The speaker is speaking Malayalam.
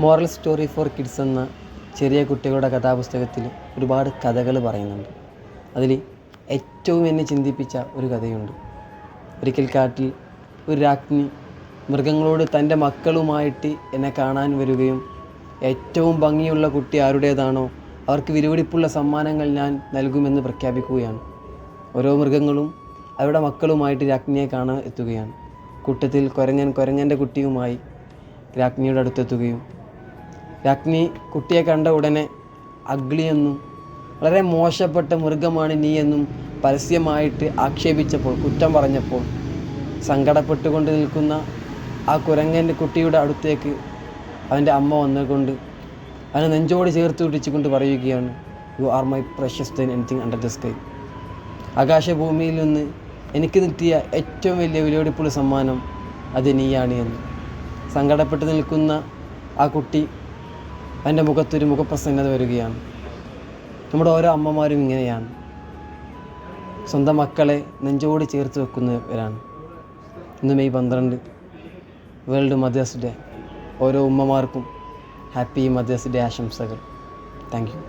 മോറൽ സ്റ്റോറി ഫോർ കിഡ്സ് എന്ന ചെറിയ കുട്ടികളുടെ കഥാപുസ്തകത്തിൽ ഒരുപാട് കഥകൾ പറയുന്നുണ്ട്. അതിൽ ഏറ്റവും എന്നെ ചിന്തിപ്പിച്ച ഒരു കഥയുണ്ട്. ഒരിക്കൽ കാട്ടിൽ ഒരു രാജ്ഞി മൃഗങ്ങളോട് തൻ്റെ മക്കളുമായിട്ട് എന്നെ കാണാൻ വരികയും ഏറ്റവും ഭംഗിയുള്ള കുട്ടി ആരുടേതാണോ അവർക്ക് വിലപിടിപ്പുള്ള സമ്മാനങ്ങൾ ഞാൻ നൽകുമെന്ന് പ്രഖ്യാപിക്കുകയാണ്. ഓരോ മൃഗങ്ങളും അവരുടെ മക്കളുമായിട്ട് രാജ്ഞിയെ കാണാൻ എത്തുകയാണ്. കൂട്ടത്തിൽ കുരങ്ങൻ്റെ കുട്ടിയുമായി രാജ്ഞിയുടെ അടുത്തെത്തുകയും രാജ്ഞി കുട്ടിയെ കണ്ട ഉടനെ അഗ്ലി എന്നും വളരെ മോശപ്പെട്ട മൃഗമാണ് നീ എന്നും പരസ്യമായിട്ട് ആക്ഷേപിച്ചപ്പോൾ, കുറ്റം പറഞ്ഞപ്പോൾ സങ്കടപ്പെട്ടുകൊണ്ട് നിൽക്കുന്ന ആ കുരങ്ങൻ്റെ കുട്ടിയുടെ അടുത്തേക്ക് അവൻ്റെ അമ്മ വന്നുകൊണ്ട് അവനെ നെഞ്ചോട് ചേർത്ത് പിടിച്ചുകൊണ്ട് പറയുകയാണ്, you are my precious then anything under the sky. ആകാശഭൂമിയിൽ നിന്ന് എനിക്ക് കിട്ടിയ ഏറ്റവും വലിയ വിലപിടിപ്പുള്ള സമ്മാനം അത് നീയാണ് എന്ന്. സങ്കടപ്പെട്ട് നിൽക്കുന്ന ആ കുട്ടി അവൻ്റെ മുഖത്തൊരു മുഖപ്രസന്നത വരികയാണ്. നമ്മുടെ ഓരോ അമ്മമാരും ഇങ്ങനെയാണ്, സ്വന്തം മക്കളെ നെഞ്ചോട് ചേർത്ത് വെക്കുന്നവരാണ്. ഇന്ന് മെയ് 12 വേൾഡ് മദേഴ്സ് ഡേ. ഓരോ ഉമ്മമാർക്കും ഹാപ്പി മദേഴ്സ് ഡേ ആശംസകൾ. Thank U.